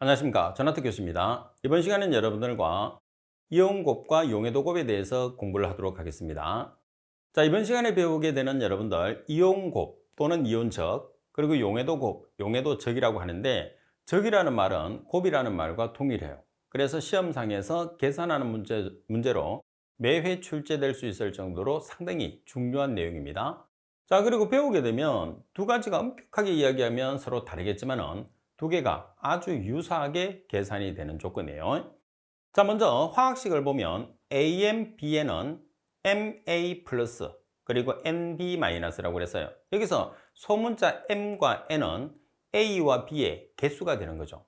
안녕하십니까. 전하트 교수입니다. 이번 시간은 여러분들과 이온곱과 용해도곱에 대해서 공부를 하도록 하겠습니다. 자, 이번 시간에 배우게 되는 여러분들 이온곱 또는 이온적 그리고 용해도곱, 용해도적이라고 하는데 적이라는 말은 곱이라는 말과 동일해요. 그래서 시험상에서 계산하는 문제로 매회 출제될 수 있을 정도로 상당히 중요한 내용입니다. 자, 그리고 배우게 되면 두 가지가 엄격하게 이야기하면 서로 다르겠지만은 두 개가 아주 유사하게 계산이 되는 조건이에요. 자, 먼저 화학식을 보면 AM, B에는 MA 플러스 그리고 NB 마이너스라고 그랬어요. 여기서 소문자 M과 N은 A와 B의 개수가 되는 거죠.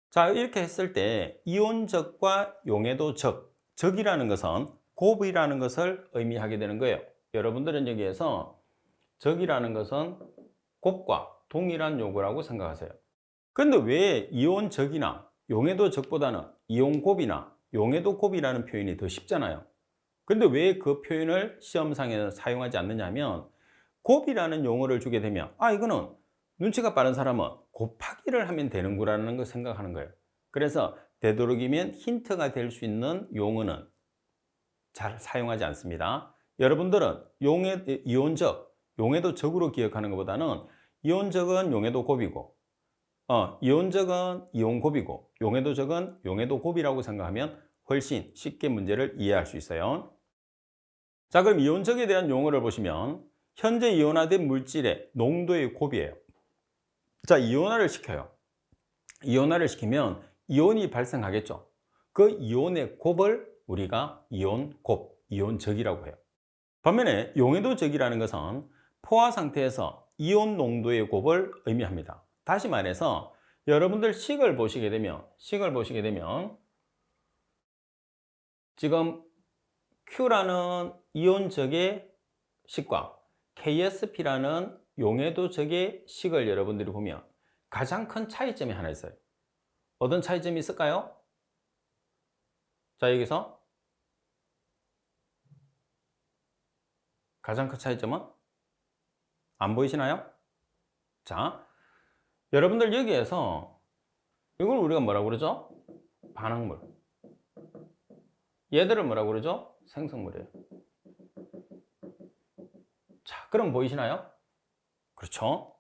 자, 이렇게 했을 때 이온적과 용해도적, 적이라는 것은 곱이라는 것을 의미하게 되는 거예요. 여러분들은 여기에서 적이라는 것은 곱과 동일한 요구라고 생각하세요. 그런데 왜 이온적이나 용해도적보다는 이온곱이나 용해도곱이라는 표현이 더 쉽잖아요. 근데 왜 그 표현을 시험상에서 사용하지 않느냐 하면 곱이라는 용어를 주게 되면 이거는 눈치가 빠른 사람은 곱하기를 하면 되는구라는 걸 생각하는 거예요. 그래서 되도록이면 힌트가 될 수 있는 용어는 잘 사용하지 않습니다. 여러분들은 이온적, 용해도적으로 기억하는 것보다는 이온적은 용해도곱이고 이온적은 이온곱이고 용해도적은 용해도곱이라고 생각하면 훨씬 쉽게 문제를 이해할 수 있어요. 자, 그럼 이온적에 대한 용어를 보시면 현재 이온화된 물질의 농도의 곱이에요. 자, 이온화를 시켜요. 이온화를 시키면 이온이 발생하겠죠. 그 이온의 곱을 우리가 이온곱, 이온적이라고 해요. 반면에 용해도적이라는 것은 포화 상태에서 이온 농도의 곱을 의미합니다. 다시 말해서 여러분들 식을 보시게 되면 지금 Q라는 이온적의 식과 KSP라는 용해도적의 식을 여러분들이 보면 가장 큰 차이점이 하나 있어요. 어떤 차이점이 있을까요? 자, 여기서 가장 큰 차이점은 안 보이시나요? 자, 여러분들 여기에서 이걸 우리가 뭐라고 그러죠? 반응물. 얘들을 뭐라고 그러죠? 생성물이에요. 자, 그럼 보이시나요? 그렇죠?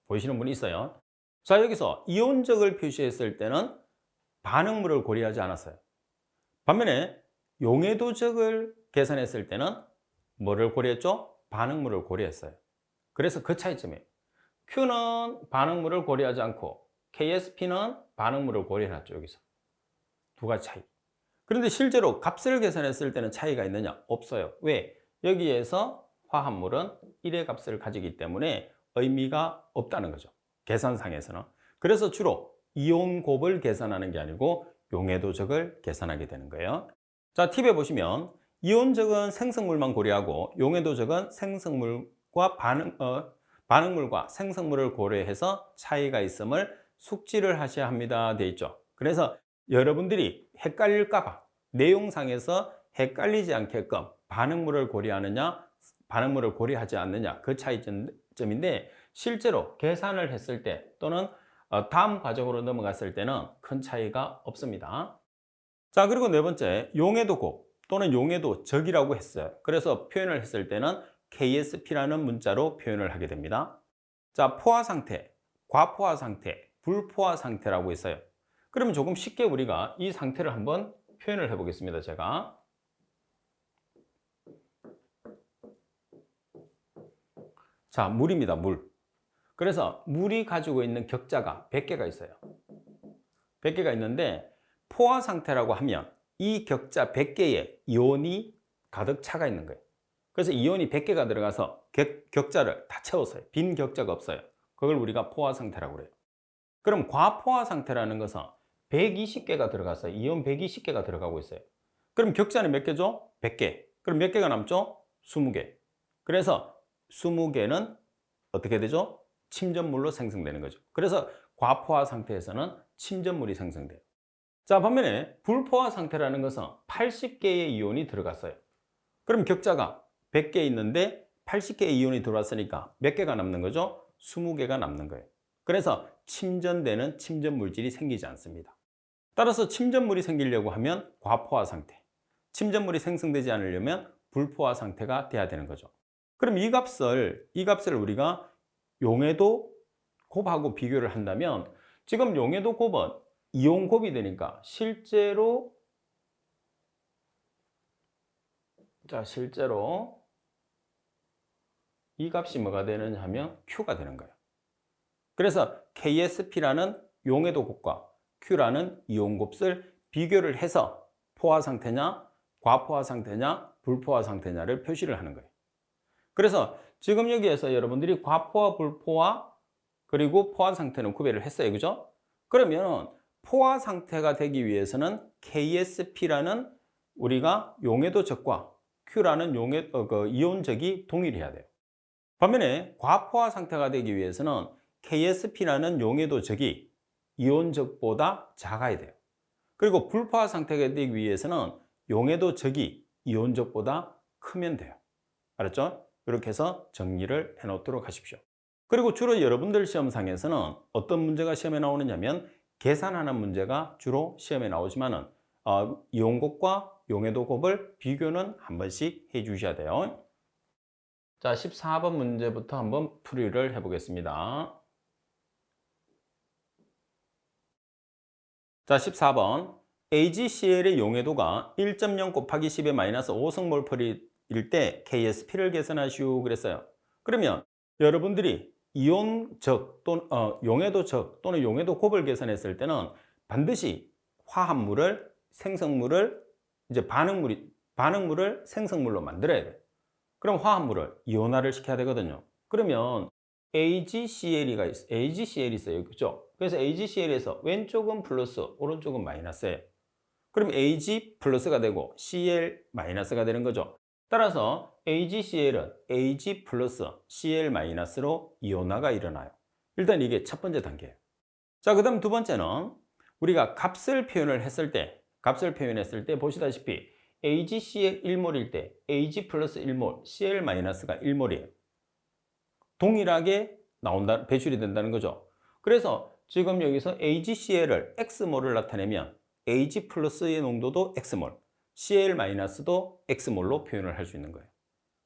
보이시는 분이 있어요. 자, 여기서 이온적을 표시했을 때는 반응물을 고려하지 않았어요. 반면에 용해도적을 계산했을 때는 뭐를 고려했죠? 반응물을 고려했어요. 그래서 그 차이점이에요. Q는 반응물을 고려하지 않고 KSP는 반응물을 고려해놨죠. 여기서 두 가지 차이. 그런데 실제로 값을 계산했을 때는 차이가 있느냐? 없어요. 왜? 여기에서 화합물은 1의 값을 가지기 때문에 의미가 없다는 거죠. 계산상에서는. 그래서 주로 이온곱을 계산하는 게 아니고 용해도적을 계산하게 되는 거예요. 자, 팁에 보시면 이온적은 생성물만 고려하고 용해도적은 생성물과 반응물과 생성물을 고려해서 차이가 있음을 숙지를 하셔야 합니다. 되어 있죠. 그래서 여러분들이 헷갈릴까봐 내용상에서 헷갈리지 않게끔 반응물을 고려하느냐, 반응물을 고려하지 않느냐 그 차이점인데 실제로 계산을 했을 때 또는 다음 과정으로 넘어갔을 때는 큰 차이가 없습니다. 자, 그리고 네 번째, 용해도곱 또는 용해도적이라고 했어요. 그래서 표현을 했을 때는 KSP라는 문자로 표현을 하게 됩니다. 자, 포화 상태, 과포화 상태, 불포화 상태라고 있어요. 그러면 조금 쉽게 우리가 이 상태를 한번 표현을 해보겠습니다. 제가. 자, 물입니다. 물. 그래서 물이 가지고 있는 격자가 100개가 있어요. 100개가 있는데 포화 상태라고 하면 이 격자 100개에 이온이 가득 차가 있는 거예요. 그래서 이온이 100개가 들어가서 격자를 다 채웠어요. 빈 격자가 없어요. 그걸 우리가 포화 상태라고 그래요. 그럼 과포화 상태라는 것은 120개가 들어갔어요. 이온 120개가 들어가고 있어요. 그럼 격자는 몇 개죠? 100개. 그럼 몇 개가 남죠? 20개. 그래서 20개는 어떻게 되죠? 침전물로 생성되는 거죠. 그래서 과포화 상태에서는 침전물이 생성돼요. 자, 반면에 불포화 상태라는 것은 80개의 이온이 들어갔어요. 그럼 격자가 100개 있는데 80개의 이온이 들어왔으니까 몇 개가 남는 거죠? 20개가 남는 거예요. 그래서 침전되는 침전 물질이 생기지 않습니다. 따라서 침전물이 생기려고 하면 과포화 상태, 침전물이 생성되지 않으려면 불포화 상태가 돼야 되는 거죠. 그럼 이 값을 우리가 용해도 곱하고 비교를 한다면 지금 용해도 곱은 이온 곱이 되니까 실제로 이 값이 뭐가 되느냐 하면 Q가 되는 거예요. 그래서 KSP라는 용해도 곱과 Q라는 이온 곱을 비교를 해서 포화 상태냐, 과포화 상태냐, 불포화 상태냐를 표시를 하는 거예요. 그래서 지금 여기에서 여러분들이 과포화, 불포화, 그리고 포화 상태는 구별을 했어요. 그죠? 그러면 포화 상태가 되기 위해서는 KSP라는 우리가 용해도적과 Q라는 이온적이 동일해야 돼요. 반면에 과포화 상태가 되기 위해서는 KSP라는 용해도적이 이온적보다 작아야 돼요. 그리고 불포화 상태가 되기 위해서는 용해도적이 이온적보다 크면 돼요. 알았죠? 이렇게 해서 정리를 해 놓도록 하십시오. 그리고 주로 여러분들 시험상에서는 어떤 문제가 시험에 나오느냐면 계산하는 문제가 주로 시험에 나오지만은 이온곱과 용해도곱을 비교는 한 번씩 해 주셔야 돼요. 자, 14번 문제부터 한번 풀이를 해 보겠습니다. 자, 14번. AgCl의 용해도가 1.0 곱하기 10의 마이너스 5승몰펄일 때 KSP를 계산하시오 그랬어요. 그러면 여러분들이 이온적 또는 용해도적 또는 용해도곱을 계산했을 때는 반드시 화합물을 생성물을 이제 반응물을 생성물로 만들어야 돼요. 그럼 화합물을 이온화를 시켜야 되거든요. 그러면 AgCl이 있어요. 그죠? 그래서 AgCl에서 왼쪽은 플러스, 오른쪽은 마이너스예요. 그럼 Ag 플러스가 되고 Cl 마이너스가 되는 거죠. 따라서 AgCl은 Ag 플러스 Cl 마이너스로 이온화가 일어나요. 일단 이게 첫 번째 단계예요. 자, 그 다음 두 번째는 우리가 값을 표현했을 때 보시다시피 AgCl 1몰일 때 Ag 플러스 1몰, Cl 마이너스가 1몰이에요. 동일하게 배출이 된다는 거죠. 그래서 지금 여기서 AgCl을 X몰을 나타내면 Ag 플러스의 농도도 X몰, Cl 마이너스도 X몰로 표현을 할 수 있는 거예요.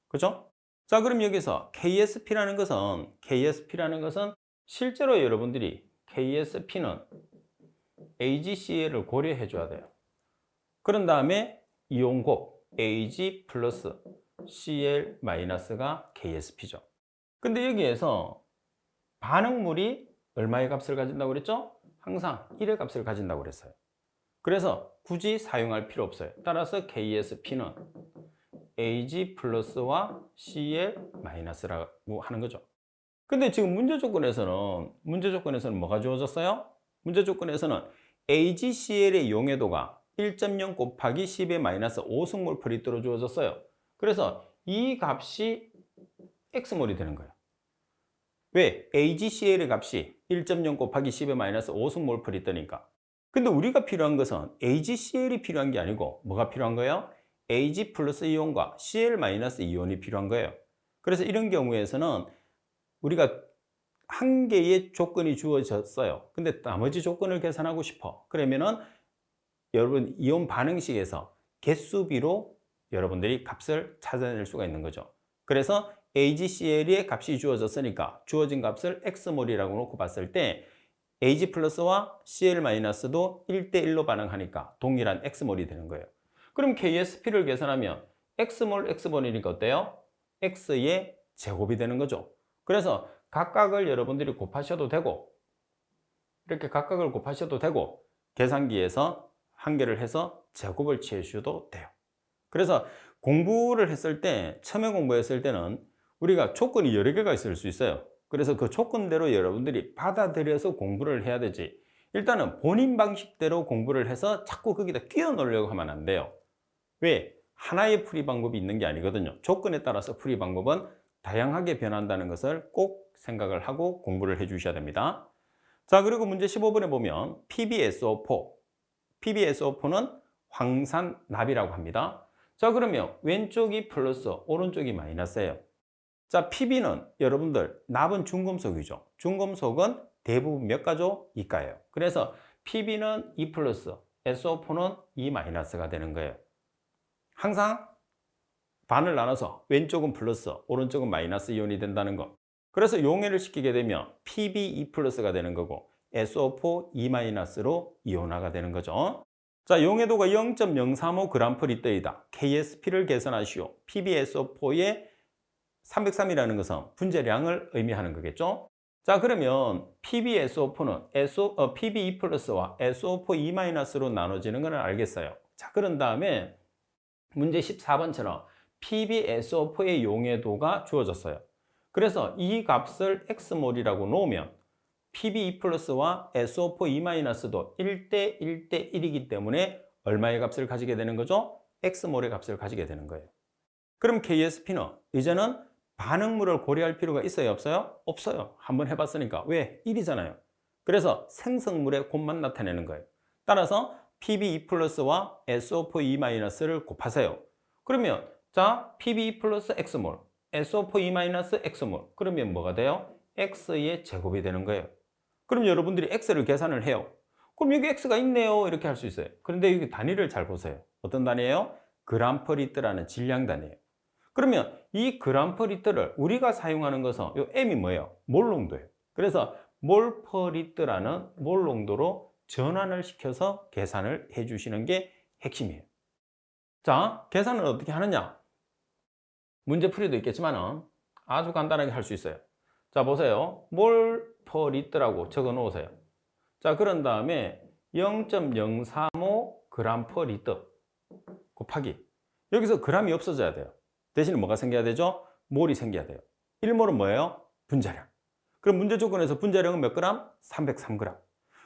그죠? 자, 그럼 여기서 KSP라는 것은 실제로 여러분들이 KSP는 AgCl을 고려해 줘야 돼요. 그런 다음에 이온곱 Ag 플러스 Cl 마이너스가 KSP죠. 근데 여기에서 반응물이 얼마의 값을 가진다고 그랬죠? 항상 1의 값을 가진다고 그랬어요. 그래서 굳이 사용할 필요 없어요. 따라서 KSP는 Ag 플러스와 Cl 마이너스라고 하는 거죠. 근데 지금 문제 조건에서는 뭐가 주어졌어요? 문제 조건에서는 AgCl의 용해도가 1.0 곱하기 10의 마이너스 5승몰/L로 주어졌어요. 그래서 이 값이 X몰이 되는 거예요. 왜? AgCl의 값이 1.0 곱하기 10의 마이너스 5승몰/L니까. 근데 우리가 필요한 것은 AgCl이 필요한 게 아니고 뭐가 필요한 거예요? Ag 플러스 이온과 Cl 마이너스 이온이 필요한 거예요. 그래서 이런 경우에서는 우리가 한 개의 조건이 주어졌어요. 근데 나머지 조건을 계산하고 싶어. 그러면은 여러분 이온 반응식에서 개수비로 여러분들이 값을 찾아낼 수가 있는 거죠. 그래서 AgCl의 값이 주어졌으니까 주어진 값을 X몰이라고 놓고 봤을 때 Ag 플러스와 Cl 마이너스도 1대1로 반응하니까 동일한 X몰이 되는 거예요. 그럼 KSP를 계산하면 X몰, X몰이니까 어때요? X의 제곱이 되는 거죠. 그래서 각각을 여러분들이 곱하셔도 되고 이렇게 각각을 곱하셔도 되고 계산기에서 한개를 해서 제곱을 취해주셔도 돼요. 그래서 처음에 공부했을 때는 우리가 조건이 여러 개가 있을 수 있어요. 그래서 그 조건대로 여러분들이 받아들여서 공부를 해야 되지. 일단은 본인 방식대로 공부를 해서 자꾸 거기다 끼워 넣으려고 하면 안 돼요. 왜? 하나의 풀이 방법이 있는 게 아니거든요. 조건에 따라서 풀이 방법은 다양하게 변한다는 것을 꼭 생각을 하고 공부를 해 주셔야 됩니다. 자, 그리고 문제 15번에 보면 PbSO4는 황산납이라고 합니다. 자, 그러면 왼쪽이 플러스, 오른쪽이 마이너스예요. 자, Pb는 여러분들 납은 중금속이죠. 중금속은 대부분 몇 가죠? 이가예요. 그래서 PB는 2 플러스, SO4는 2 마이너스가 되는 거예요. 항상 반을 나눠서 왼쪽은 플러스, 오른쪽은 마이너스 이온이 된다는 거. 그래서 용해를 시키게 되면 PB 2 플러스가 되는 거고 SO4 2 마이너스로 이온화가 되는 거죠. 자, 용해도가 0.035g/L이다. KSP를 계산하시오. PbSO4의 303이라는 것은 분자량을 의미하는 거겠죠. 자, 그러면 PbSO4는 PB2 플러스와 SO4 2 마이너스로 나눠지는 건 알겠어요. 자, 그런 다음에 문제 14번처럼 PbSO4의 용해도가 주어졌어요. 그래서 이 값을 X몰이라고 놓으면 PB2 플러스와 SO4 2 마이너스도 1대 1대 1이기 때문에 얼마의 값을 가지게 되는 거죠? X몰의 값을 가지게 되는 거예요. 그럼 KSP는 이제는 반응물을 고려할 필요가 있어요, 없어요? 없어요. 한번 해봤으니까. 왜? 1이잖아요. 그래서 생성물의 곱만 나타내는 거예요. 따라서 PB2 플러스와 SO4 2 마이너스를 곱하세요. 그러면 자, PB2 플러스 X몰, SO4 2 마이너스 X몰. 그러면 뭐가 돼요? X의 제곱이 되는 거예요. 그럼 여러분들이 X를 계산을 해요. 그럼 여기 X가 있네요. 이렇게 할 수 있어요. 그런데 여기 단위를 잘 보세요. 어떤 단위예요? g/L라는 질량 단위예요. 그러면 이 g/L을 우리가 사용하는 것은 이 M이 뭐예요? 몰 농도예요. 그래서 몰/L라는 몰 농도로 전환을 시켜서 계산을 해주시는 게 핵심이에요. 자, 계산을 어떻게 하느냐? 문제풀이도 있겠지만 아주 간단하게 할 수 있어요. 자, 보세요. 몰/L라고 적어 놓으세요. 자, 그런 다음에 0.035g/L 곱하기 여기서 g이 없어져야 돼요. 대신에 뭐가 생겨야 되죠? 몰이 생겨야 돼요. 1몰은 뭐예요? 분자량. 그럼 문제 조건에서 분자량은 몇 그램? 303g.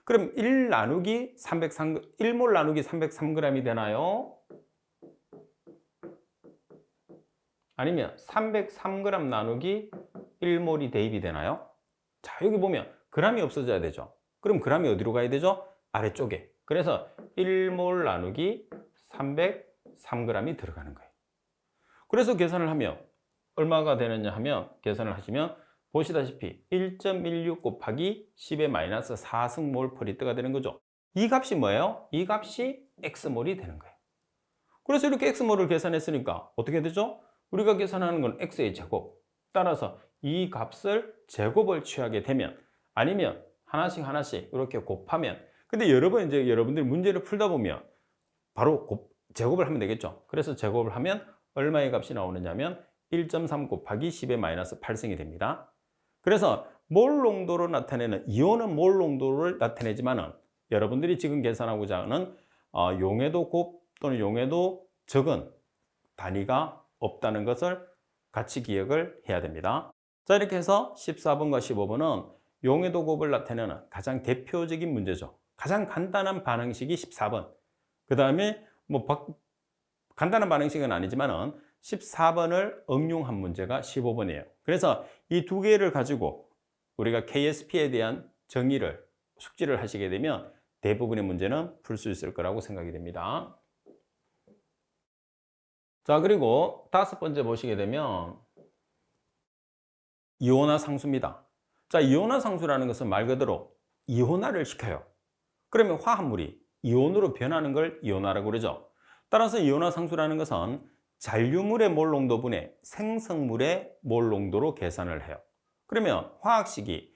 그럼 1몰 나누기 303g이 되나요? 아니면 303g 나누기 1몰이 대입이 되나요? 자, 여기 보면 g이 없어져야 되죠. 그럼 g이 어디로 가야 되죠? 아래쪽에. 그래서 1몰 나누기 303g이 들어가는 거예요. 그래서 계산을 하면 얼마가 되느냐 하면 계산을 하시면 보시다시피 1.16 곱하기 10의 마이너스 4승몰/L가 되는 거죠. 이 값이 뭐예요? 이 값이 X몰이 되는 거예요. 그래서 이렇게 X몰을 계산했으니까 어떻게 되죠? 우리가 계산하는 건 X의 제곱. 따라서 이 값을 제곱을 취하게 되면 아니면 하나씩 이렇게 곱하면 근데 이제 여러분들이 문제를 풀다 보면 바로 제곱을 하면 되겠죠. 그래서 제곱을 하면 얼마의 값이 나오느냐면 1.3 곱하기 10의 마이너스 8승이 됩니다. 그래서 몰 농도로 나타내는 이온은 몰 농도를 나타내지만은 여러분들이 지금 계산하고자 하는 용해도 곱 또는 용해도 적은 단위가 없다는 것을 같이 기억을 해야 됩니다. 자, 이렇게 해서 14번과 15번은 용해도 곱을 나타내는 가장 대표적인 문제죠. 가장 간단한 반응식이 14번. 그 다음에 간단한 반응식은 아니지만은 14번을 응용한 문제가 15번이에요. 그래서 이 두 개를 가지고 우리가 KSP에 대한 정의를 숙지를 하시게 되면 대부분의 문제는 풀 수 있을 거라고 생각이 됩니다. 자, 그리고 5번째 보시게 되면 이온화 상수입니다. 자, 이온화 상수라는 것은 말 그대로 이온화를 시켜요. 그러면 화합물이 이온으로 변하는 걸 이온화라고 그러죠. 따라서 이온화 상수라는 것은 잔류물의 몰 농도분의 생성물의 몰 농도로 계산을 해요. 그러면 화학식이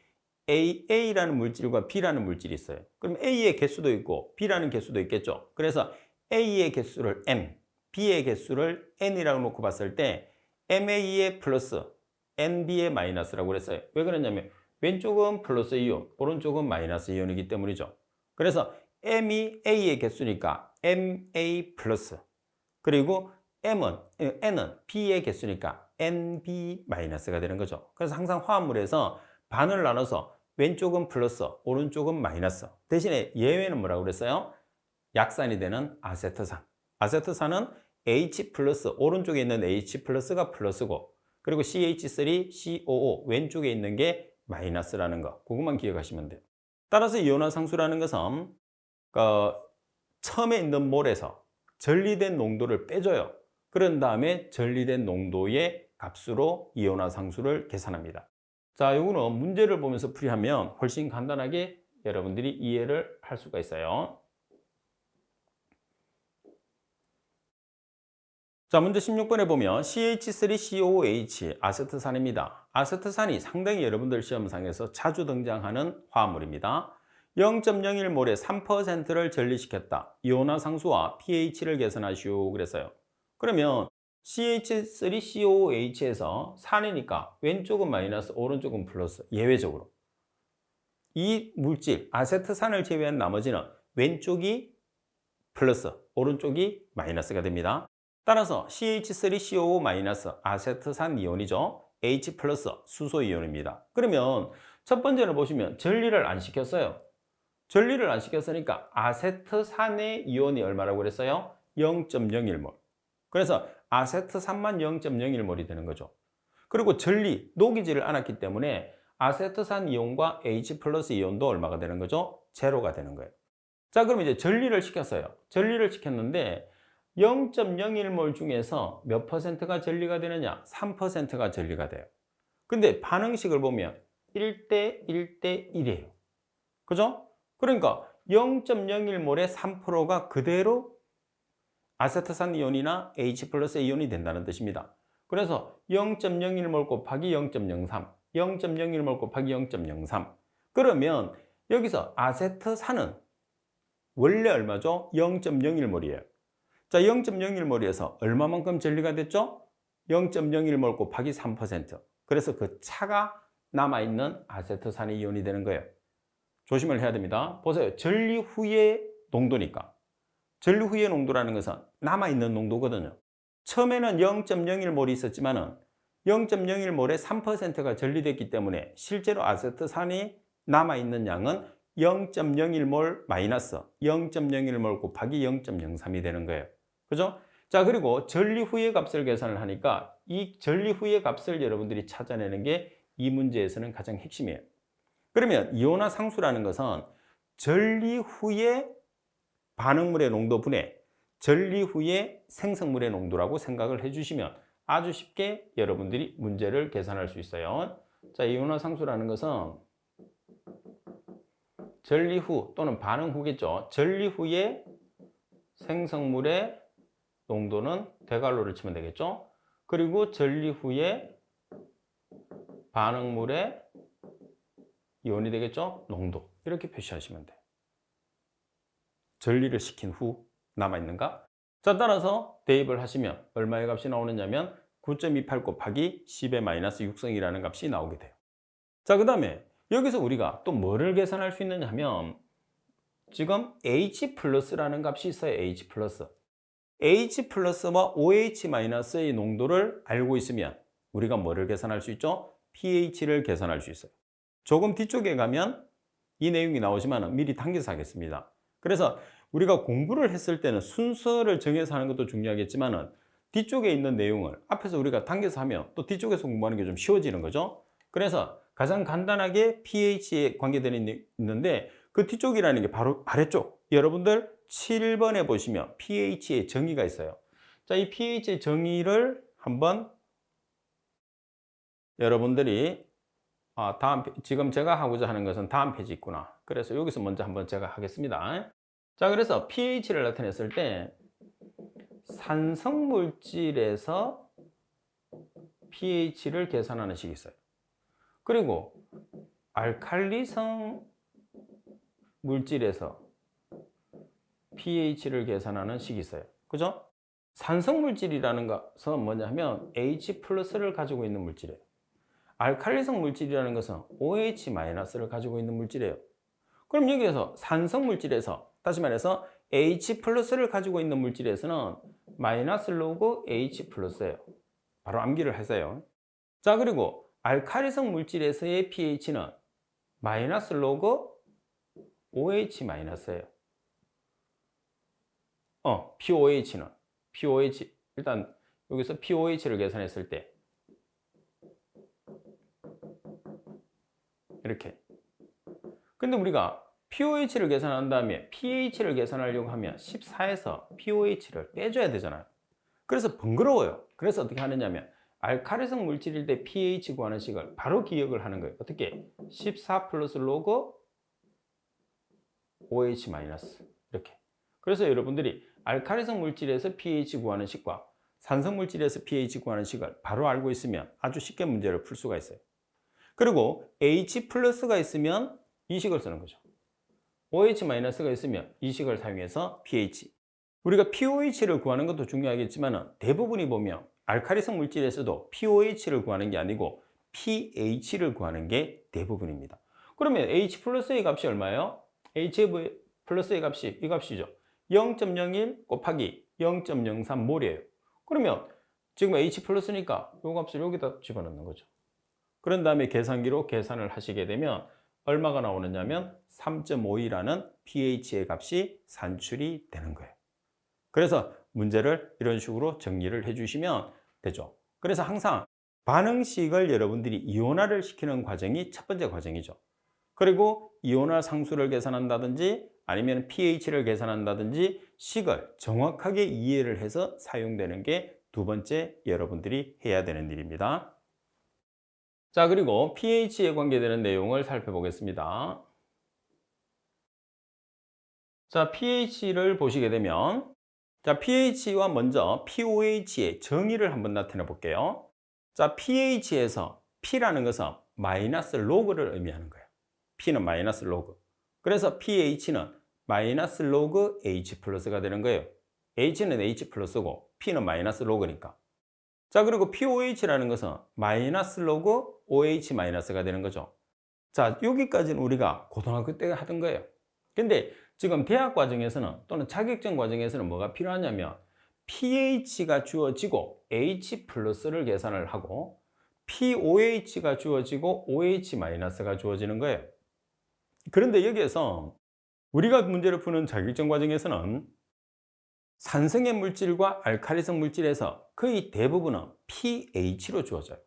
AA라는 물질과 B라는 물질이 있어요. 그럼 A의 개수도 있고 B라는 개수도 있겠죠. 그래서 A의 개수를 M, B의 개수를 N이라고 놓고 봤을 때 MA의 플러스, NB의 마이너스라고 그랬어요. 왜 그러냐면 왼쪽은 플러스 이온, 오른쪽은 마이너스 이온이기 때문이죠. 그래서 M이 A의 개수니까 MA 플러스, 그리고 N은 B의 개수니까 NB 마이너스가 되는 거죠. 그래서 항상 화합물에서 반을 나눠서 왼쪽은 플러스, 오른쪽은 마이너스. 대신에 예외는 뭐라고 그랬어요? 약산이 되는 아세트산. 아세트산은 H 플러스, 오른쪽에 있는 H 플러스가 플러스고, 그리고 CH3, COO, 왼쪽에 있는 게 마이너스라는 거. 그것만 기억하시면 돼요. 따라서 이온화 상수라는 것은 처음에 있는 몰에서 전리된 농도를 빼줘요. 그런 다음에 전리된 농도의 값으로 이온화 상수를 계산합니다. 자, 이거는 문제를 보면서 풀이하면 훨씬 간단하게 여러분들이 이해를 할 수가 있어요. 자, 문제 16번에 보면 CH3COOH 아세트산입니다. 아세트산이 상당히 여러분들 시험상에서 자주 등장하는 화합물입니다. 0.01몰에 3%를 전리시켰다. 이온화상수와 pH를 계산하시오 그랬어요. 그러면 CH3COOH에서 산이니까 왼쪽은 마이너스, 오른쪽은 플러스. 예외적으로 이 물질 아세트산을 제외한 나머지는 왼쪽이 플러스, 오른쪽이 마이너스가 됩니다. 따라서 CH3COO- 아세트산 이온이죠. H 플러스 수소 이온입니다. 그러면 첫 번째는 보시면 전리를 안 시켰어요. 전리를 안 시켰으니까 아세트산의 이온이 얼마라고 그랬어요? 0.01몰. 그래서 아세트산만 0.01몰이 되는 거죠. 그리고 전리, 녹이지를 않았기 때문에 아세트산 이온과 H 플러스 이온도 얼마가 되는 거죠? 제로가 되는 거예요. 자, 그럼 이제 전리를 시켰어요. 전리를 시켰는데 0.01몰 중에서 몇 퍼센트가 전리가 되느냐? 3%가 전리가 돼요. 근데 반응식을 보면 1대 1대 1이에요. 그죠? 그러니까 0.01몰의 3%가 그대로 아세트산 이온이나 H 플러스 이온이 된다는 뜻입니다. 그래서 0.01몰 곱하기 0.03, 0.01몰 곱하기 0.03. 그러면 여기서 아세트산은 원래 얼마죠? 0.01몰이에요. 자, 0.01몰에서 얼마만큼 전리가 됐죠? 0.01몰 곱하기 3%. 그래서 그 차가 남아있는 아세트산의 이온이 되는 거예요. 조심을 해야 됩니다. 보세요. 전리 후의 농도니까. 전리 후의 농도라는 것은 남아있는 농도거든요. 처음에는 0.01몰이 있었지만 0.01몰에 3%가 전리됐기 때문에 실제로 아세트산이 남아있는 양은 0.01몰 마이너스 0.01몰 곱하기 0.03이 되는 거예요. 그죠? 자, 그리고 전리 후의 값을 계산을 하니까 이 전리 후의 값을 여러분들이 찾아내는 게 이 문제에서는 가장 핵심이에요. 그러면 이온화 상수라는 것은 전리 후의 반응물의 농도분의 전리 후의 생성물의 농도라고 생각을 해주시면 아주 쉽게 여러분들이 문제를 계산할 수 있어요. 자, 이온화 상수라는 것은 전리 후 또는 반응 후겠죠. 전리 후의 생성물의 농도는 데갈로를 치면 되겠죠. 그리고 전리 후에 반응물의 이온이 되겠죠. 농도. 이렇게 표시하시면 돼요. 전리를 시킨 후 남아있는가? 자, 따라서 대입을 하시면 얼마의 값이 나오느냐면 9.28 곱하기 10의 마이너스 6성이라는 값이 나오게 돼요. 자, 그 다음에 여기서 우리가 또 뭐를 계산할 수 있느냐 하면 지금 H 플러스라는 값이 있어요. H 플러스. H 플러스와 OH-의 농도를 알고 있으면 우리가 뭐를 계산할 수 있죠? pH를 계산할 수 있어요. 조금 뒤쪽에 가면 이 내용이 나오지만 미리 당겨서 하겠습니다. 그래서 우리가 공부를 했을 때는 순서를 정해서 하는 것도 중요하겠지만 뒤쪽에 있는 내용을 앞에서 우리가 당겨서 하면 또 뒤쪽에서 공부하는 게 좀 쉬워지는 거죠. 그래서 가장 간단하게 pH에 관계되어 있는데 그 뒤쪽이라는 게 바로 아래쪽. 여러분들 7번에 보시면 pH의 정의가 있어요. 자, 이 pH의 정의를 한번 여러분들이 지금 제가 하고자 하는 것은 다음 페이지 있구나. 그래서 여기서 먼저 한번 제가 하겠습니다. 자, 그래서 pH를 나타냈을 때 산성물질에서 pH를 계산하는 식이 있어요. 그리고 알칼리성 물질에서 pH를 계산하는 식이 있어요. 그죠? 산성물질이라는 것은 뭐냐면 H 플러스를 가지고 있는 물질이에요. 알칼리성 물질이라는 것은 OH-를 가지고 있는 물질이에요. 그럼 여기에서 산성물질에서 다시 말해서 H 플러스를 가지고 있는 물질에서는 마이너스 로그 H 플러스예요. 바로 암기를 하세요. 자, 그리고 알칼리성 물질에서의 pH는 마이너스 로그 OH-예요. POH는 일단 여기서 POH를 계산했을 때 이렇게. 근데 우리가 POH를 계산한 다음에 pH를 계산하려고 하면 14에서 POH를 빼줘야 되잖아요. 그래서 번거로워요. 그래서 어떻게 하느냐면 알칼리성 물질일 때 pH 구하는 식을 바로 기억을 하는 거예요. 어떻게? 14 플러스 로그 OH 마이너스 이렇게. 그래서 여러분들이 알칼리성 물질에서 pH 구하는 식과 산성 물질에서 pH 구하는 식을 바로 알고 있으면 아주 쉽게 문제를 풀 수가 있어요. 그리고 H 플러스가 있으면 이 식을 쓰는 거죠. OH 마이너스가 있으면 이 식을 사용해서 pH. 우리가 pOH를 구하는 것도 중요하겠지만 대부분이 보면 알칼리성 물질에서도 pOH를 구하는 게 아니고 pH를 구하는 게 대부분입니다. 그러면 H 플러스의 값이 얼마예요? HF 플러스의 값이 이 값이죠. 0.01 곱하기 0.03몰이에요. 그러면 지금 H 플러스니까 이 값을 여기다 집어넣는 거죠. 그런 다음에 계산기로 계산을 하시게 되면 얼마가 나오느냐면 3.52라는 pH의 값이 산출이 되는 거예요. 그래서 문제를 이런 식으로 정리를 해주시면 되죠. 그래서 항상 반응식을 여러분들이 이온화를 시키는 과정이 첫 번째 과정이죠. 그리고 이온화 상수를 계산한다든지 아니면 pH를 계산한다든지 식을 정확하게 이해를 해서 사용되는 게 두 번째 여러분들이 해야 되는 일입니다. 자, 그리고 pH에 관계되는 내용을 살펴보겠습니다. 자, pH를 보시게 되면 자, pH와 먼저 pOH의 정의를 한번 나타내 볼게요. 자, pH에서 P라는 것은 마이너스 로그를 의미하는 거예요. P는 마이너스 로그. 그래서 pH는 마이너스 로그 H 플러스가 되는 거예요. H는 H 플러스고 P는 마이너스 로그니까. 자, 그리고 pOH라는 것은 마이너스 로그 OH 마이너스가 되는 거죠. 자, 여기까지는 우리가 고등학교 때 하던 거예요. 근데 지금 대학 과정에서는 또는 자격증 과정에서는 뭐가 필요하냐면 pH가 주어지고 H 플러스를 계산을 하고 pOH가 주어지고 OH 마이너스가 주어지는 거예요. 그런데 여기에서 우리가 문제를 푸는 자격증 과정에서는 산성의 물질과 알칼리성 물질에서 거의 대부분은 pH로 주어져요.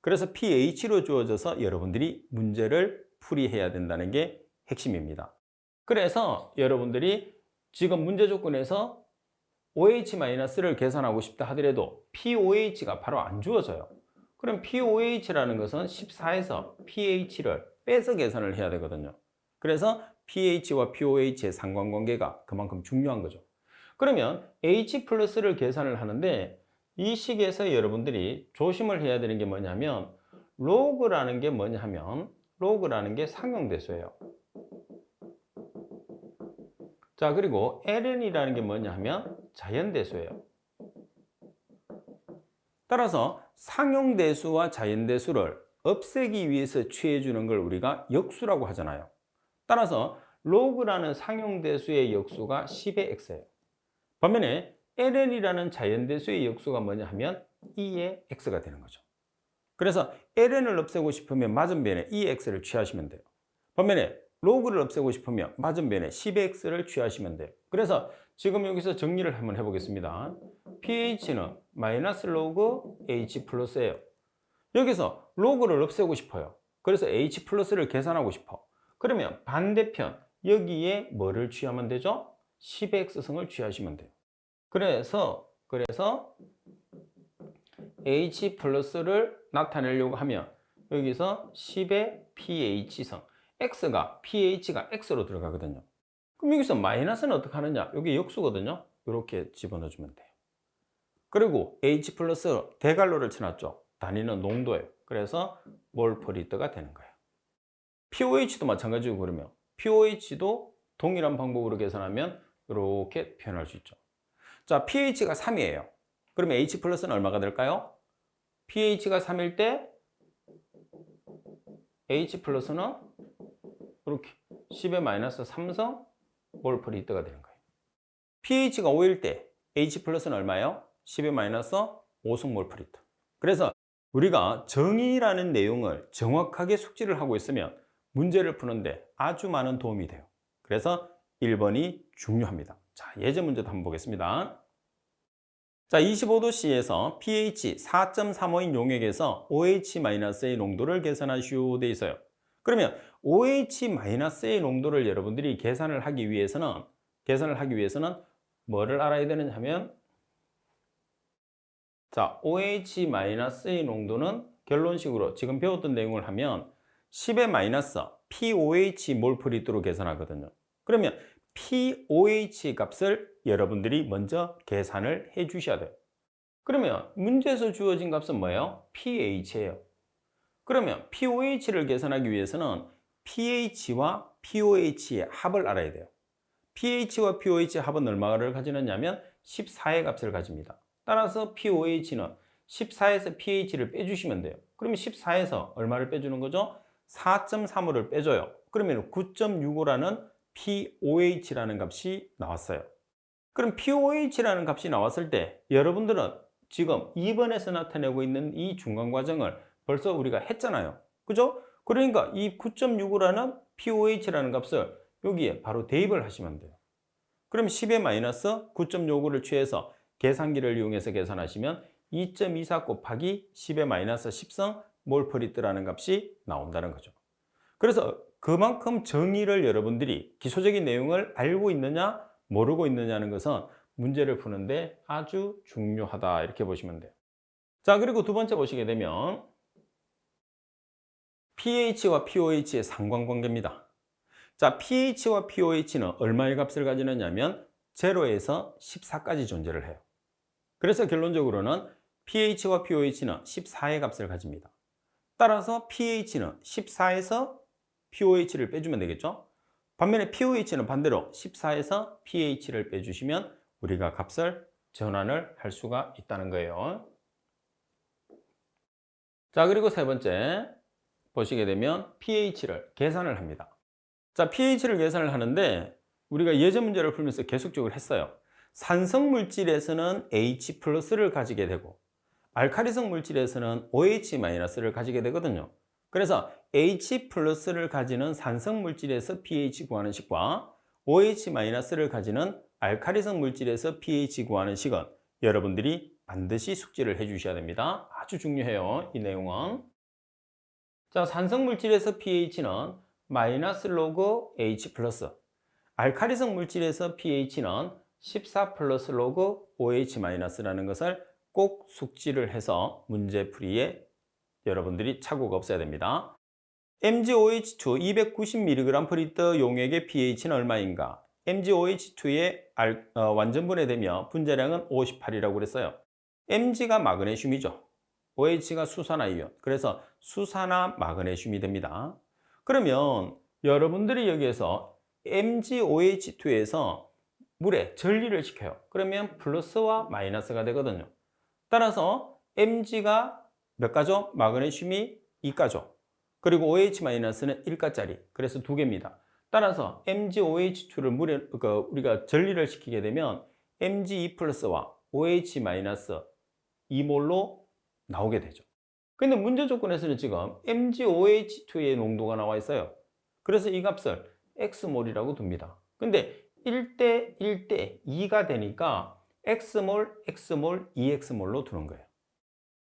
그래서 pH로 주어져서 여러분들이 문제를 풀이해야 된다는 게 핵심입니다. 그래서 여러분들이 지금 문제 조건에서 OH-를 계산하고 싶다 하더라도 pOH가 바로 안 주어져요. 그럼 pOH라는 것은 14에서 pH를 빼서 계산을 해야 되거든요. 그래서 pH와 pOH의 상관관계가 그만큼 중요한 거죠. 그러면 H 플러스를 계산을 하는데 이 식에서 여러분들이 조심을 해야 되는 게 뭐냐면 로그라는 게 뭐냐면 로그라는 게 상용대수예요. 자, 그리고 ln이라는 게 뭐냐면 자연대수예요. 따라서 상용대수와 자연대수를 없애기 위해서 취해주는 걸 우리가 역수라고 하잖아요. 따라서 로그라는 상용대수의 역수가 10의 x예요. 반면에 ln이라는 자연대수의 역수가 뭐냐 하면 2의 x가 되는 거죠. 그래서 ln을 없애고 싶으면 맞은변에 2x를 취하시면 돼요. 반면에 로그를 없애고 싶으면 맞은변에 10의 x를 취하시면 돼요. 그래서 지금 여기서 정리를 한번 해보겠습니다. pH는 마이너스 로그 H 플러스예요. 여기서 로그를 없애고 싶어요. 그래서 H 플러스를 계산하고 싶어. 그러면 반대편 여기에 뭐를 취하면 되죠? 10의 x승을 취하시면 돼요. 그래서 H 플러스를 나타내려고 하면 여기서 10의 pH성 X가 pH가 X로 들어가거든요. 그럼 여기서 마이너스는 어떻게 하느냐? 여기 역수거든요. 이렇게 집어넣어주면 돼요. 그리고 H 플러스 대괄호를 쳐놨죠. 단위는 농도예요. 그래서 몰퍼리터가 되는 거예요. pOH도 마찬가지고 그러면 pOH도 동일한 방법으로 계산하면 이렇게 표현할 수 있죠. 자, pH가 3이에요. 그러면 H 플러스는 얼마가 될까요? pH가 3일 때 H 플러스는 이렇게 10의 마이너스 3성 몰퍼리터가 되는 거예요. pH가 5일 때 H 플러스는 얼마예요? 10의 마이너스 5성 몰퍼리터. 그래서 우리가 정의라는 내용을 정확하게 숙지를 하고 있으면 문제를 푸는데 아주 많은 도움이 돼요. 그래서 1번이 중요합니다. 자, 예제 문제도 한번 보겠습니다. 자, 25도씨에서 pH 4.35인 용액에서 OH-의 농도를 계산하시오 돼 있어요. 그러면 OH-의 농도를 여러분들이 계산을 하기 위해서는 뭐를 알아야 되느냐 하면 자, OH-의 농도는 결론식으로 지금 배웠던 내용을 하면 10의 마이너스 POH 몰프리터로 계산하거든요. 그러면 pOH 값을 여러분들이 먼저 계산을 해 주셔야 돼요. 그러면 문제에서 주어진 값은 뭐예요? pH예요. 그러면 pOH를 계산하기 위해서는 pH와 pOH의 합을 알아야 돼요. pH와 pOH의 합은 얼마를 가지느냐면 14의 값을 가집니다. 따라서 pOH는 14에서 pH를 빼주시면 돼요. 그러면 14에서 얼마를 빼주는 거죠? 4.35를 빼줘요. 그러면 9.65라는 pOH라는 값이 나왔어요. 그럼 pOH라는 값이 나왔을 때 여러분들은 지금 2번에서 나타내고 있는 이 중간 과정을 벌써 우리가 했잖아요. 그죠? 그러니까 이 9.65라는 pOH라는 값을 여기에 바로 대입을 하시면 돼요. 그럼 10의 마이너스 9.65를 취해서 계산기를 이용해서 계산하시면 2.24 곱하기 10의 마이너스 10성 몰프리트라는 값이 나온다는 거죠. 그래서 그만큼 정의를 여러분들이 기초적인 내용을 알고 있느냐 모르고 있느냐는 것은 문제를 푸는데 아주 중요하다 이렇게 보시면 돼요. 자, 그리고 두 번째 보시게 되면 pH와 pOH의 상관관계입니다. 자, pH와 pOH는 얼마의 값을 가지느냐면 0에서 14까지 존재를 해요. 그래서 결론적으로는 pH와 pOH는 14의 값을 가집니다. 따라서 pH는 14에서 pOH를 빼주면 되겠죠? 반면에 pOH는 반대로 14에서 pH를 빼주시면 우리가 값을 전환을 할 수가 있다는 거예요. 자, 그리고 세 번째 보시게 되면 pH를 계산을 합니다. 자, pH를 계산을 하는데 우리가 예전 문제를 풀면서 계속적으로 했어요. 산성 물질에서는 H+를 가지게 되고 알칼리성 물질에서는 OH-를 가지게 되거든요. 그래서 H+를 가지는 산성 물질에서 pH 구하는 식과 OH-를 가지는 알칼리성 물질에서 pH 구하는 식은 여러분들이 반드시 숙지를 해 주셔야 됩니다. 아주 중요해요, 이 내용은. 자, 산성 물질에서 pH는 마이너스 로그 H+, 알칼리성 물질에서 pH는 14 플러스 로그 OH-라는 것을 꼭 숙지를 해서 문제풀이에 여러분들이 착오가 없어야 됩니다. MgOH2 290mg/L 용액의 pH는 얼마인가? MgOH2의 완전분해되며 분자량은 58이라고 그랬어요. Mg가 마그네슘이죠. OH가 수산화이온. 그래서 수산화 마그네슘이 됩니다. 그러면 여러분들이 여기에서 MgOH2에서 물에 전리를 시켜요. 그러면 플러스와 마이너스가 되거든요. 따라서 Mg가 몇 가죠? 마그네슘이 2가죠. 그리고 OH-는 1가짜리. 그래서 2개입니다. 따라서 MgOH2를 물에 우리가 전리를 시키게 되면 Mg2 플러스와 OH- 2몰로 나오게 되죠. 근데 문제 조건에서는 지금 MgOH2의 농도가 나와 있어요. 그래서 이 값을 X몰이라고 둡니다. 근데 1대 1대 2가 되니까 X몰, X몰, 2X몰로 두는 거예요.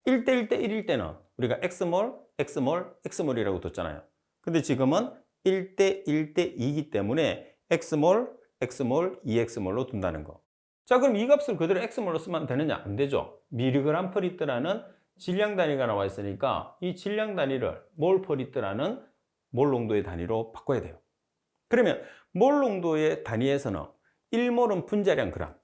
1대 1대 1일 때는 우리가 X몰, X몰, X몰이라고 뒀잖아요. 근데 지금은 1대 1대 2이기 때문에 X몰, X몰, 2X몰로 둔다는 거. 자, 그럼 이 값을 그대로 X몰로 쓰면 되느냐? 안 되죠. mg/L라는 질량 단위가 나와 있으니까 이 질량 단위를 몰/L라는 몰 농도의 단위로 바꿔야 돼요. 그러면 몰 농도의 단위에서는 1몰은 분자량 그람,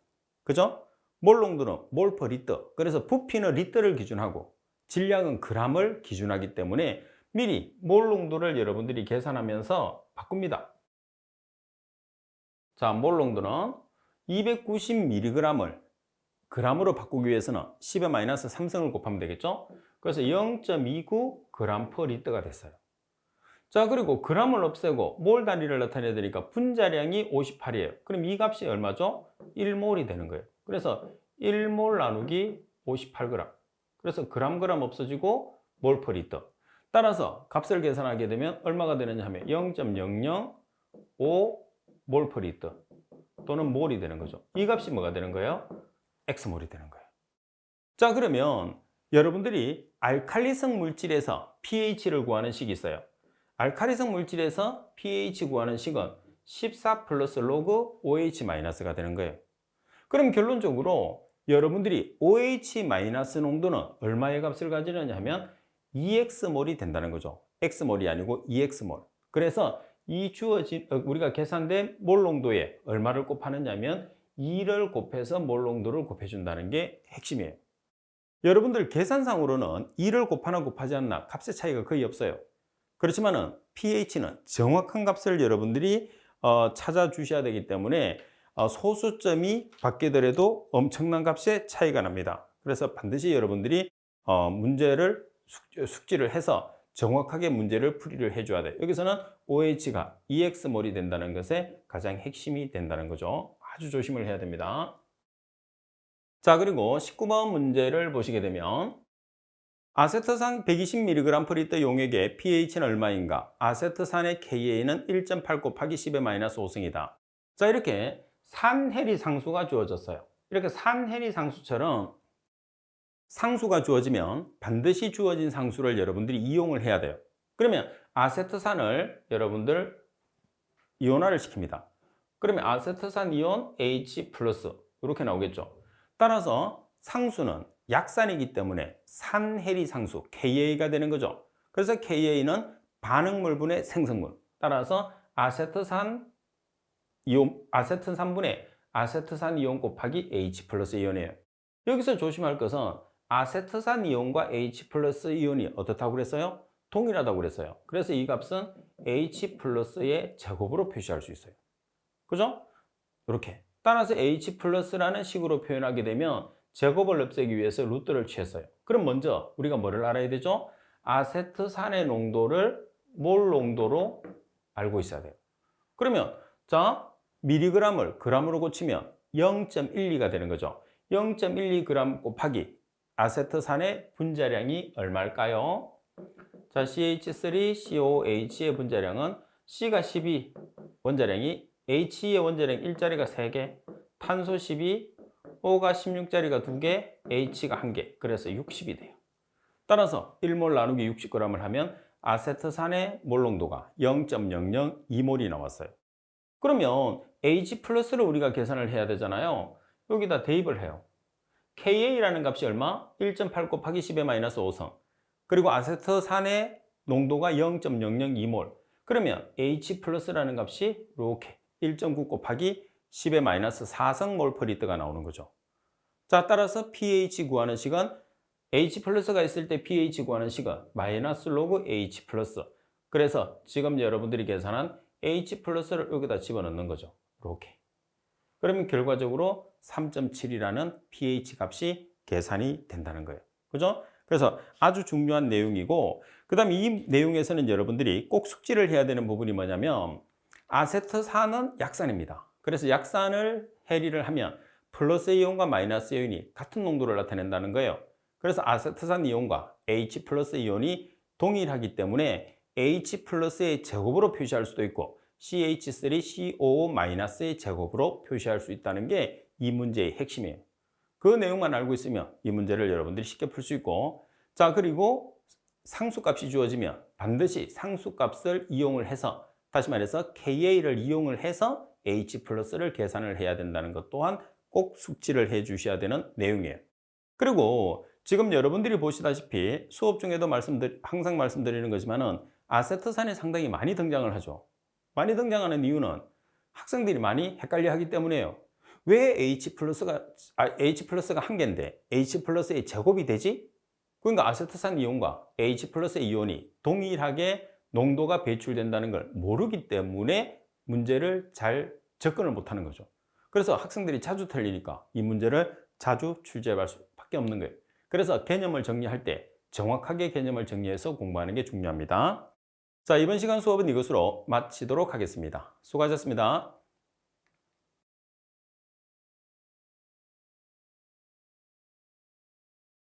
그죠? 몰 농도는 몰/리터. 그래서 부피는 리터를 기준하고 질량은 그람을 기준하기 때문에 미리 몰 농도를 여러분들이 계산하면서 바꿉니다. 자, 몰 농도는 290mg을 g으로 바꾸기 위해서는 10의 -3성을 곱하면 되겠죠? 그래서 0.29g/L가 됐어요. 자, 그리고 g을 없애고 몰 단위를 나타내야 되니까 분자량이 58이에요. 그럼 이 값이 얼마죠? 1몰이 되는 거예요. 그래서 1몰 나누기 58g. 그래서 그램 없어지고 몰/리터. 따라서 값을 계산하게 되면 얼마가 되느냐 하면 0.005 몰/리터 또는 몰이 되는 거죠. 이 값이 뭐가 되는 거예요? X몰이 되는 거예요. 자, 그러면 여러분들이 알칼리성 물질에서 pH를 구하는 식이 있어요. 알칼리성 물질에서 pH 구하는 식은 14 플러스 로그 OH-가 되는 거예요. 그럼 결론적으로 여러분들이 OH- 농도는 얼마의 값을 가지느냐 하면 2X몰이 된다는 거죠. X몰이 아니고 2X몰. 그래서 이 주어진 우리가 계산된 몰 농도에 얼마를 곱하느냐면 2를 곱해서 몰 농도를 곱해준다는 게 핵심이에요. 여러분들 계산상으로는 2를 곱하나 곱하지 않나 값의 차이가 거의 없어요. 그렇지만은 pH는 정확한 값을 여러분들이 찾아주셔야 되기 때문에 소수점이 바뀌더라도 엄청난 값의 차이가 납니다. 그래서 반드시 여러분들이 문제를 숙지를 해서 정확하게 문제를 풀이를 해줘야 돼요. 여기서는 OH가 EX몰이 된다는 것에 가장 핵심이 된다는 거죠. 아주 조심을 해야 됩니다. 자, 그리고 19번 문제를 보시게 되면 아세트산 120mg/L 용액의 pH는 얼마인가? 아세트산의 Ka는 1.8 곱하기 10의 마이너스 5승이다. 자, 이렇게 산해리 상수가 주어졌어요. 이렇게 산해리 상수처럼 상수가 주어지면 반드시 주어진 상수를 여러분들이 이용을 해야 돼요. 그러면 아세트산을 여러분들 이온화를 시킵니다. 그러면 아세트산 이온 H 플러스 이렇게 나오겠죠. 따라서 상수는 약산이기 때문에 산해리 상수 Ka가 되는 거죠. 그래서 Ka는 반응물분의 생성물. 따라서 아세트산 이온, 아세트산분의 아세트산 이온 곱하기 H 플러스 이온이에요. 여기서 조심할 것은 아세트산 이온과 H 플러스 이온이 어떻다고 그랬어요? 동일하다고 그랬어요. 그래서 이 값은 H 플러스의 제곱으로 표시할 수 있어요. 그죠? 이렇게. 따라서 H 플러스라는 식으로 표현하게 되면 제곱을 없애기 위해서 루트를 취했어요. 그럼 먼저 우리가 뭐를 알아야 되죠? 아세트산의 농도를 몰 농도로 알고 있어야 돼요. 그러면 자, 미리그램을 그램으로 고치면 0.12가 되는 거죠. 0.12g 곱하기 아세트산의 분자량이 얼마일까요? 자, CH3COH의 분자량은 C가 12, 원자량이 H의 원자량 1자리가 3개, 탄소 12, O가 16자리가 2개, H가 1개, 그래서 60이 돼요. 따라서 1몰 나누기 60g을 하면 아세트산의 몰 농도가 0.002몰이 나왔어요. 그러면 H 플러스를 우리가 계산을 해야 되잖아요. 여기다 대입을 해요. Ka라는 값이 얼마? 1.8 곱하기 10의 마이너스 5성. 그리고 아세트산의 농도가 0.002몰. 그러면 H 플러스라는 값이 이렇게 1.9 곱하기 10의 마이너스 4성 몰/리터가 나오는 거죠. 자, 따라서 pH 구하는 식은 H 플러스가 있을 때 pH 구하는 식은 마이너스 로그 H 플러스. 그래서 지금 여러분들이 계산한 H 플러스를 여기다 집어넣는 거죠. 이렇게. 그러면 결과적으로 3.7이라는 pH 값이 계산이 된다는 거예요. 그죠? 그래서 아주 중요한 내용이고, 그 다음에 이 내용에서는 여러분들이 꼭 숙지를 해야 되는 부분이 뭐냐면 아세트산은 약산입니다. 그래서 약산을 해리를 하면 플러스 이온과 마이너스 이온이 같은 농도를 나타낸다는 거예요. 그래서 아세트산 이온과 H 플러스 이온이 동일하기 때문에 H 플러스의 제곱으로 표시할 수도 있고 CH3COO-의 제곱으로 표시할 수 있다는 게 이 문제의 핵심이에요. 그 내용만 알고 있으면 이 문제를 여러분들이 쉽게 풀 수 있고, 자, 그리고 상수값이 주어지면 반드시 상수값을 이용을 해서, 다시 말해서 Ka를 이용을 해서 H 플러스를 계산을 해야 된다는 것 또한 꼭 숙지를 해 주셔야 되는 내용이에요. 그리고 지금 여러분들이 보시다시피 수업 중에도 항상 말씀드리는 거지만은 아세트산이 상당히 많이 등장을 하죠. 많이 등장하는 이유는 학생들이 많이 헷갈려 하기 때문에요. 왜 H 플러스가 한 개인데 H 플러스의 제곱이 되지? 그러니까 아세트산 이온과 H 플러스의 이온이 동일하게 농도가 배출된다는 걸 모르기 때문에 문제를 잘 접근을 못하는 거죠. 그래서 학생들이 자주 틀리니까 이 문제를 자주 출제할 수밖에 없는 거예요. 그래서 개념을 정리할 때 정확하게 개념을 정리해서 공부하는 게 중요합니다. 자, 이번 시간 수업은 이것으로 마치도록 하겠습니다. 수고하셨습니다.